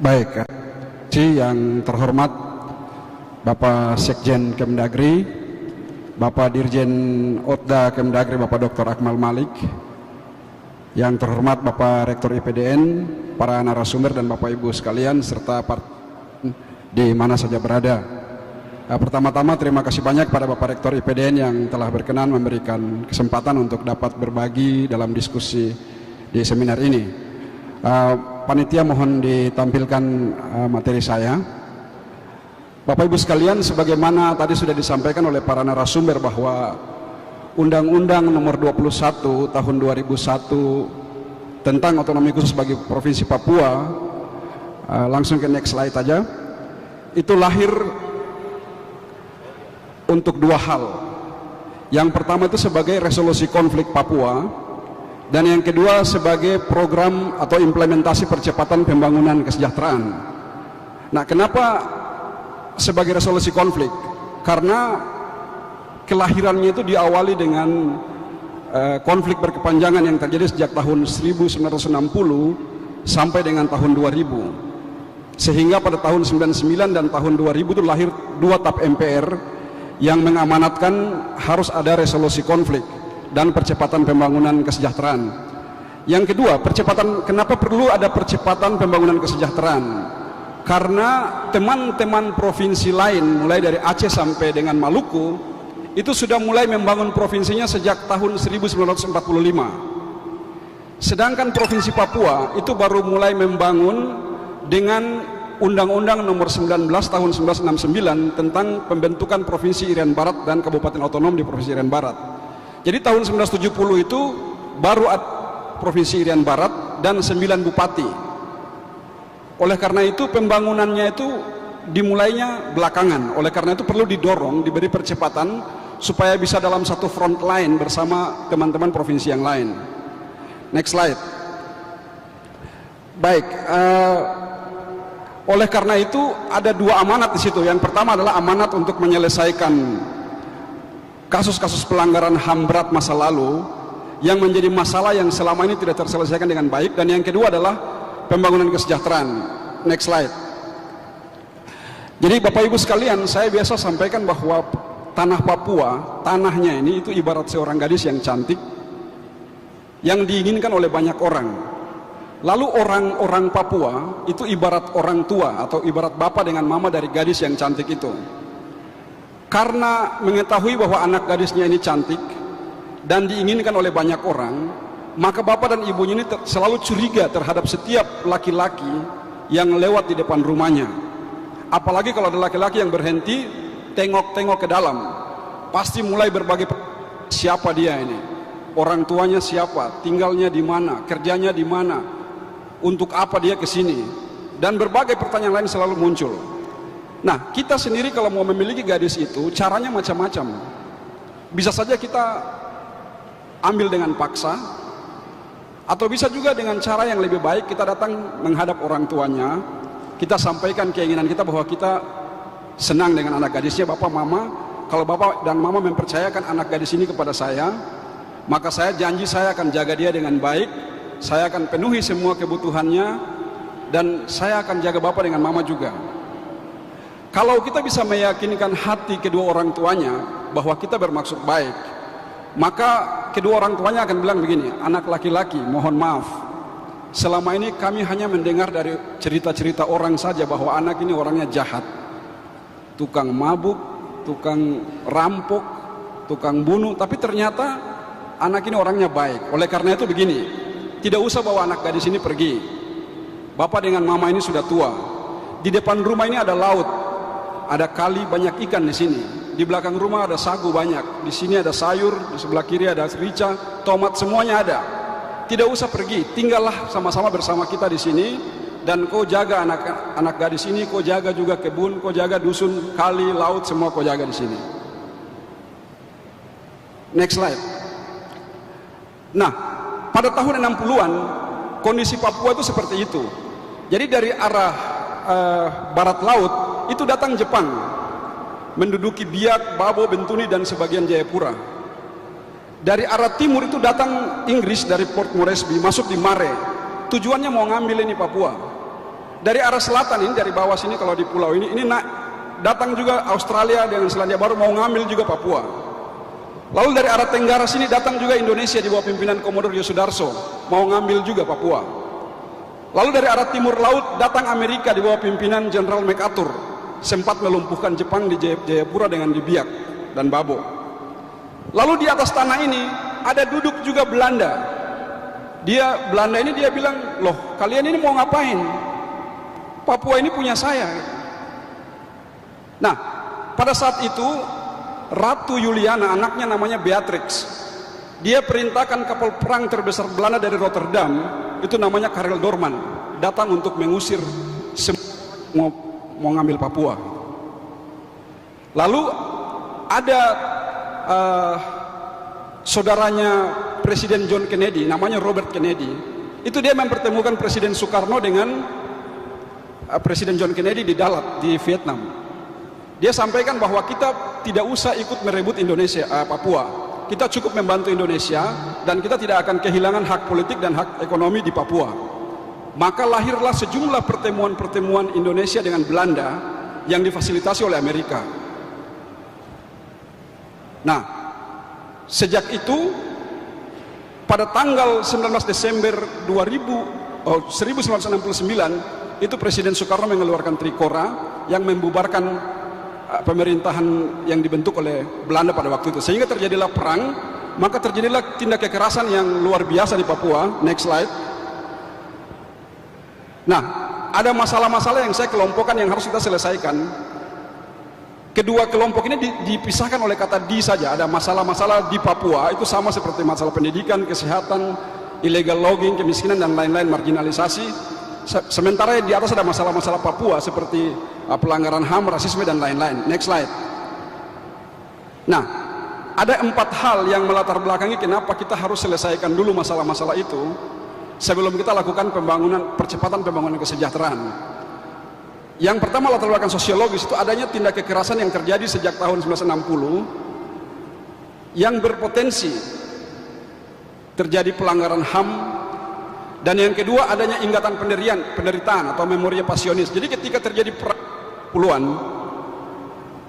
Baik, yang terhormat Bapak Sekjen Kemdagri, Bapak Dirjen Otda Kemdagri, Bapak Dr. Akmal Malik, yang terhormat Bapak Rektor IPDN, para narasumber dan Bapak Ibu sekalian, serta di mana saja berada. Pertama-tama terima kasih banyak pada Bapak Rektor IPDN yang telah berkenan memberikan kesempatan untuk dapat berbagi dalam diskusi di seminar ini. Panitia mohon ditampilkan materi saya. Bapak Ibu sekalian, sebagaimana tadi sudah disampaikan oleh para narasumber bahwa Undang-Undang Nomor 21 Tahun 2001 tentang otonomi khusus bagi Provinsi Papua, langsung ke next slide aja, itu lahir untuk dua hal. Yang pertama itu sebagai resolusi konflik Papua, dan yang kedua sebagai program atau implementasi percepatan pembangunan kesejahteraan. Nah, kenapa sebagai resolusi konflik? Karena kelahirannya itu diawali dengan konflik berkepanjangan yang terjadi sejak tahun 1960 sampai dengan tahun 2000. Sehingga pada tahun 99 dan tahun 2000 itu lahir dua TAP MPR yang mengamanatkan harus ada resolusi konflik dan percepatan pembangunan kesejahteraan. Yang kedua, kenapa perlu ada percepatan pembangunan kesejahteraan? Karena teman-teman provinsi lain, mulai dari Aceh sampai dengan Maluku, itu sudah mulai membangun provinsinya sejak tahun 1945. Sedangkan Provinsi Papua itu baru mulai membangun dengan Undang-Undang Nomor 19 Tahun 1969 tentang pembentukan Provinsi Irian Barat dan Kabupaten Otonom di Provinsi Irian Barat. Jadi tahun 1970 itu baru ada Provinsi Irian Barat dan 9 bupati. Oleh karena itu pembangunannya itu dimulainya belakangan. Oleh karena itu perlu didorong, diberi percepatan supaya bisa dalam satu front line bersama teman-teman provinsi yang lain. Next slide. Baik, oleh karena itu ada dua amanat di situ. Yang pertama adalah amanat untuk menyelesaikan kasus-kasus pelanggaran HAM berat masa lalu yang menjadi masalah yang selama ini tidak terselesaikan dengan baik, dan yang kedua adalah pembangunan kesejahteraan. Next slide. Jadi Bapak Ibu sekalian, saya biasa sampaikan bahwa tanah Papua, tanahnya ini itu ibarat seorang gadis yang cantik yang diinginkan oleh banyak orang. Lalu orang-orang Papua itu ibarat orang tua atau ibarat bapak dengan mama dari gadis yang cantik itu. Karena mengetahui bahwa anak gadisnya ini cantik dan diinginkan oleh banyak orang, maka bapak dan ibunya ini selalu curiga terhadap setiap laki-laki yang lewat di depan rumahnya. Apalagi kalau ada laki-laki yang berhenti tengok-tengok ke dalam, pasti mulai berbagai siapa dia ini, orang tuanya siapa, tinggalnya di mana, kerjanya di mana, untuk apa dia ke sini, dan berbagai pertanyaan lain selalu muncul. Nah, kita sendiri kalau mau memiliki gadis itu caranya macam-macam. Bisa saja kita ambil dengan paksa, atau bisa juga dengan cara yang lebih baik, kita datang menghadap orang tuanya, kita sampaikan keinginan kita bahwa kita senang dengan anak gadisnya. Bapak, mama, kalau bapak dan mama mempercayakan anak gadis ini kepada saya, maka saya janji saya akan jaga dia dengan baik, saya akan penuhi semua kebutuhannya, dan saya akan jaga bapak dengan mama juga. Kalau kita bisa meyakinkan hati kedua orang tuanya bahwa kita bermaksud baik, maka kedua orang tuanya akan bilang begini, anak laki-laki, mohon maaf, selama ini kami hanya mendengar dari cerita-cerita orang saja bahwa anak ini orangnya jahat, tukang mabuk, tukang rampok, tukang bunuh, tapi ternyata anak ini orangnya baik. Oleh karena itu begini, tidak usah bawa anak gadis ini pergi. Bapak dengan mama ini sudah tua. Di depan rumah ini ada laut, ada kali, banyak ikan di sini. Di belakang rumah ada sagu banyak. Di sini ada sayur, di sebelah kiri ada rica, tomat, semuanya ada. Tidak usah pergi, tinggallah sama-sama bersama kita di sini, dan kau jaga anak gadis ini, kau jaga juga kebun, kau jaga dusun, kali, laut, semua kau jaga di sini. Next slide. Nah, pada tahun 60-an kondisi Papua itu seperti itu. Jadi dari arah barat laut itu datang Jepang, menduduki Biak, Babo, Bentuni, dan sebagian Jayapura. Dari arah timur itu datang Inggris dari Port Moresby, masuk di Mare. Tujuannya mau ngambil ini Papua. Dari arah selatan ini, dari bawah sini kalau di pulau ini datang juga Australia dengan Selandia Baru mau ngambil juga Papua. Lalu dari arah tenggara sini datang juga Indonesia di bawah pimpinan Komodor Yosudarso mau ngambil juga Papua. Lalu dari arah timur laut datang Amerika di bawah pimpinan Jenderal MacArthur, sempat melumpuhkan Jepang di Jayapura dengan di Biak dan Babo. Lalu di atas tanah ini ada duduk juga Belanda. Belanda ini dia bilang, loh kalian ini mau ngapain? Papua ini punya saya. Nah, pada saat itu Ratu Juliana, anaknya namanya Beatrix, dia perintahkan kapal perang terbesar Belanda dari Rotterdam, itu namanya Karel Doorman, datang untuk mengusir semua mau ngambil Papua. Lalu ada saudaranya Presiden John Kennedy, namanya Robert Kennedy, itu dia mempertemukan Presiden Soekarno dengan Presiden John Kennedy di Dalat di Vietnam. Dia sampaikan bahwa kita tidak usah ikut merebut Indonesia, Papua. Kita cukup membantu Indonesia dan kita tidak akan kehilangan hak politik dan hak ekonomi di Papua. Maka lahirlah sejumlah pertemuan-pertemuan Indonesia dengan Belanda yang difasilitasi oleh Amerika. Nah, sejak itu pada tanggal 19 Desember 1969 itu Presiden Soekarno mengeluarkan Trikora yang membubarkan pemerintahan yang dibentuk oleh Belanda pada waktu itu, sehingga terjadilah perang. Maka terjadilah tindak kekerasan yang luar biasa di Papua. Next slide. Nah, ada masalah-masalah yang saya kelompokkan yang harus kita selesaikan. Kedua kelompok ini dipisahkan oleh kata di saja. Ada masalah-masalah di Papua itu sama seperti masalah pendidikan, kesehatan, illegal logging, kemiskinan dan lain-lain, marginalisasi. Sementara di atas ada masalah-masalah Papua seperti pelanggaran HAM, rasisme dan lain-lain. Next slide. Nah, ada 4 hal yang melatar belakangi kenapa kita harus selesaikan dulu masalah-masalah itu sebelum kita lakukan percepatan pembangunan kesejahteraan. Yang pertama, latar belakang sosiologis itu adanya tindak kekerasan yang terjadi sejak tahun 1960 yang berpotensi terjadi pelanggaran HAM. Dan yang kedua, adanya ingatan penderitaan atau memoria pasionis. Jadi ketika terjadi perang puluhan,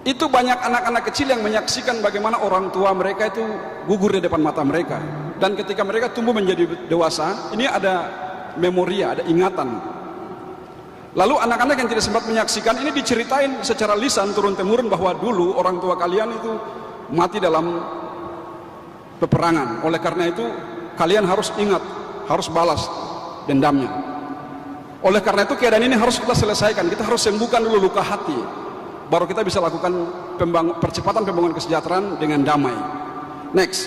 itu banyak anak-anak kecil yang menyaksikan bagaimana orang tua mereka itu gugur di depan mata mereka. Dan ketika mereka tumbuh menjadi dewasa, ini ada memoria, ada ingatan. Lalu anak-anak yang tidak sempat menyaksikan ini diceritain secara lisan turun-temurun bahwa dulu orang tua kalian itu mati dalam peperangan. Oleh karena itu kalian harus ingat, harus balas dendamnya. Oleh karena itu keadaan ini harus kita selesaikan. Kita harus sembuhkan dulu luka hati, baru kita bisa lakukan percepatan pembangunan kesejahteraan dengan damai. Next.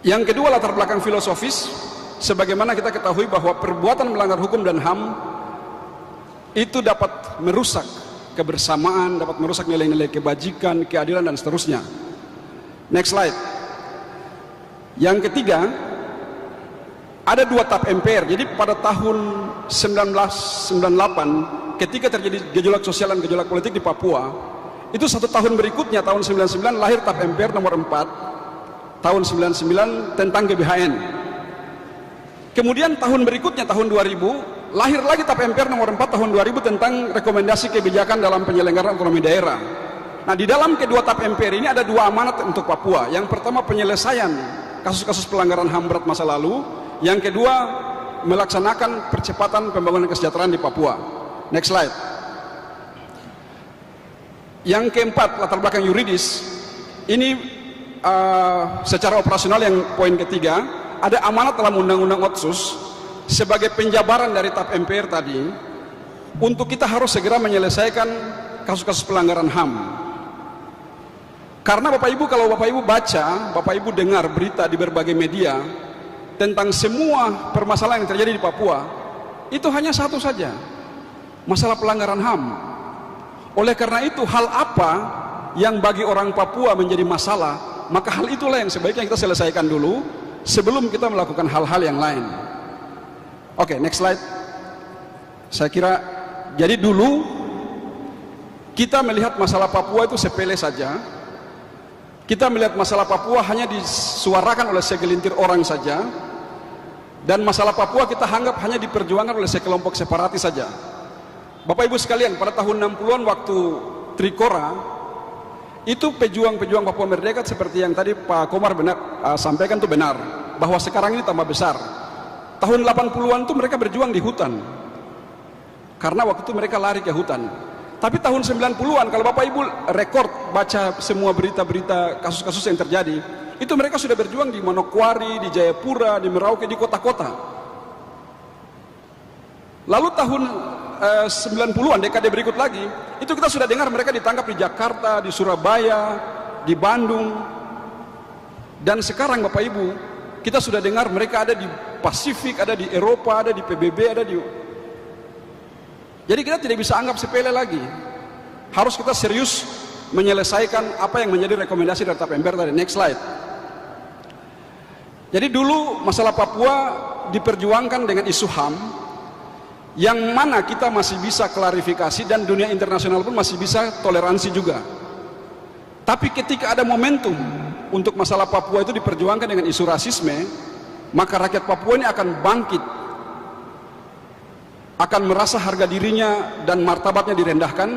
Yang kedua, latar belakang filosofis. Sebagaimana kita ketahui bahwa perbuatan melanggar hukum dan HAM itu dapat merusak kebersamaan, dapat merusak nilai-nilai kebajikan, keadilan dan seterusnya. Next slide. Yang ketiga, ada 2 tap MPR. Jadi pada tahun 1998 ketika terjadi gejolak sosial dan gejolak politik di Papua, itu 1 tahun berikutnya, tahun 99 lahir tap MPR nomor 4 tahun 99 tentang GBHN. Kemudian tahun berikutnya, tahun 2000, lahir lagi tap MPR nomor 4 tahun 2000 tentang rekomendasi kebijakan dalam penyelenggaraan otonomi daerah. Nah, di dalam kedua tap MPR ini ada 2 amanat untuk Papua. Yang pertama, penyelesaian kasus-kasus pelanggaran HAM berat masa lalu. Yang kedua, melaksanakan percepatan pembangunan kesejahteraan di Papua. Next slide. Yang keempat, latar belakang yuridis. Ini secara operasional yang poin ketiga, ada amanat dalam Undang-Undang Otsus sebagai penjabaran dari tap MPR tadi untuk kita harus segera menyelesaikan kasus-kasus pelanggaran HAM. Karena Bapak Ibu, kalau Bapak Ibu baca, Bapak Ibu dengar berita di berbagai media tentang semua permasalahan yang terjadi di Papua, itu hanya satu saja, masalah pelanggaran HAM. Oleh karena itu, hal apa yang bagi orang Papua menjadi masalah, maka hal itulah yang sebaiknya kita selesaikan dulu sebelum kita melakukan hal-hal yang lain. Oke, next slide. Saya kira, jadi dulu kita melihat masalah Papua itu sepele saja. Kita melihat masalah Papua hanya disuarakan oleh segelintir orang saja. Dan masalah Papua kita anggap hanya diperjuangkan oleh sekelompok separatis saja. Bapak Ibu sekalian, pada tahun 60-an waktu Trikora, itu pejuang-pejuang Papua Merdeka seperti yang tadi Pak Komar sampaikan itu benar, bahwa sekarang ini tambah besar. Tahun 80-an itu mereka berjuang di hutan, karena waktu itu mereka lari ke hutan. Tapi tahun 90-an, kalau Bapak Ibu rekord baca semua berita-berita kasus-kasus yang terjadi, itu mereka sudah berjuang di Manokwari, di Jayapura, di Merauke, di kota-kota. Lalu tahun 90-an, dekade berikut lagi, itu kita sudah dengar mereka ditangkap di Jakarta, di Surabaya, di Bandung. Dan sekarang Bapak Ibu, kita sudah dengar mereka ada di Pasifik, ada di Eropa, ada di PBB, ada di... Jadi kita tidak bisa anggap sepele lagi. Harus kita serius menyelesaikan apa yang menjadi rekomendasi dari TAP MPR tadi. Next slide. Jadi dulu masalah Papua diperjuangkan dengan isu HAM, yang mana kita masih bisa klarifikasi dan dunia internasional pun masih bisa toleransi juga. Tapi ketika ada momentum untuk masalah Papua itu diperjuangkan dengan isu rasisme, maka rakyat Papua ini akan bangkit, akan merasa harga dirinya dan martabatnya direndahkan,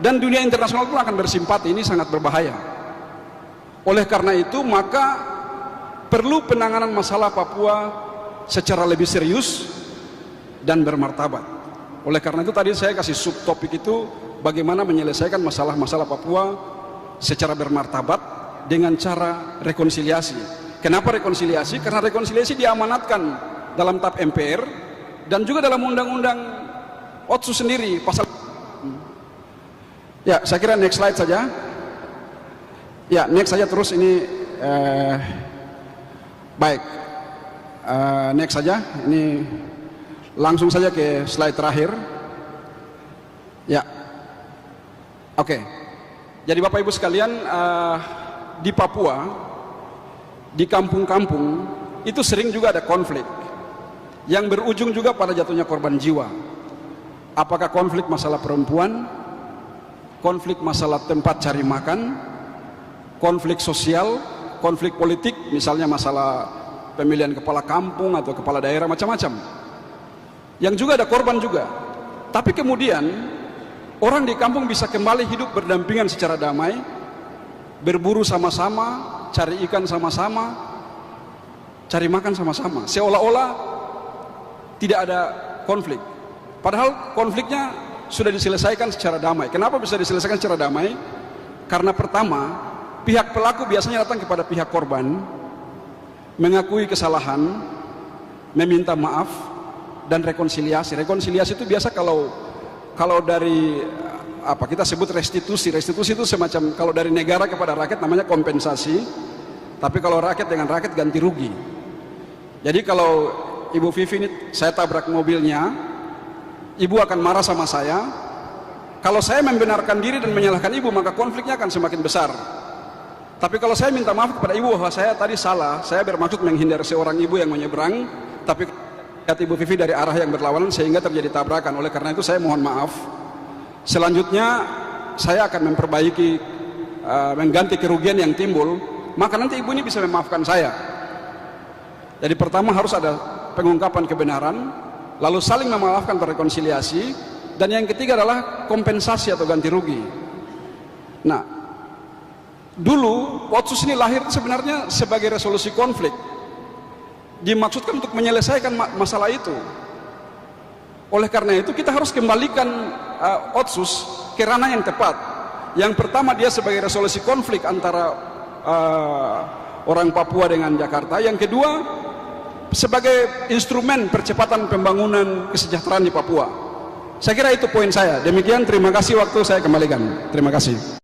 dan dunia internasional pun akan bersimpati. Ini sangat berbahaya. Oleh karena itu, maka perlu penanganan masalah Papua secara lebih serius dan bermartabat. Oleh karena itu tadi saya kasih subtopik itu, bagaimana menyelesaikan masalah-masalah Papua secara bermartabat dengan cara rekonsiliasi. Kenapa rekonsiliasi? Karena rekonsiliasi diamanatkan dalam TAP MPR dan juga dalam undang-undang Otsus sendiri pasal. Ya, saya kira next slide saja. Ya, next saja terus ini. Baik, next saja. Ini langsung saja ke slide terakhir. Ya, oke. Jadi Bapak Ibu sekalian, di Papua, di kampung-kampung itu sering juga ada konflik yang berujung juga pada jatuhnya korban jiwa. Apakah konflik masalah perempuan, konflik masalah tempat cari makan, konflik sosial, konflik politik, misalnya masalah pemilihan kepala kampung atau kepala daerah, macam-macam. Yang juga ada korban juga. Tapi kemudian orang di kampung bisa kembali hidup berdampingan secara damai, berburu sama-sama, cari ikan sama-sama, cari makan sama-sama, seolah-olah tidak ada konflik. Padahal konfliknya sudah diselesaikan secara damai. Kenapa bisa diselesaikan secara damai? Karena pertama, pihak pelaku biasanya datang kepada pihak korban, mengakui kesalahan, meminta maaf, dan rekonsiliasi. Rekonsiliasi itu biasa kalau dari apa kita sebut restitusi. Restitusi itu semacam kalau dari negara kepada rakyat namanya kompensasi, tapi kalau rakyat dengan rakyat ganti rugi. Jadi kalau Ibu Vivi ini saya tabrak mobilnya, Ibu akan marah sama saya. Kalau saya membenarkan diri dan menyalahkan Ibu, maka konfliknya akan semakin besar. Tapi kalau saya minta maaf kepada Ibu bahwa saya tadi salah, saya bermaksud menghindari seorang ibu yang menyeberang, tapi lihat Ibu Vivi dari arah yang berlawanan sehingga terjadi tabrakan. Oleh karena itu saya mohon maaf. Selanjutnya saya akan memperbaiki, mengganti kerugian yang timbul, maka nanti Ibu ini bisa memaafkan saya. Jadi pertama harus ada pengungkapan kebenaran, lalu saling memaafkan berrekonsiliasi, dan yang ketiga adalah kompensasi atau ganti rugi. Nah, dulu Otsus ini lahir sebenarnya sebagai resolusi konflik, dimaksudkan untuk menyelesaikan masalah itu. Oleh karena itu kita harus kembalikan Otsus ke ranah yang tepat. Yang pertama, dia sebagai resolusi konflik antara orang Papua dengan Jakarta. Yang kedua, sebagai instrumen percepatan pembangunan kesejahteraan di Papua. Saya kira itu poin saya. Demikian, terima kasih, waktu saya kembalikan. Terima kasih.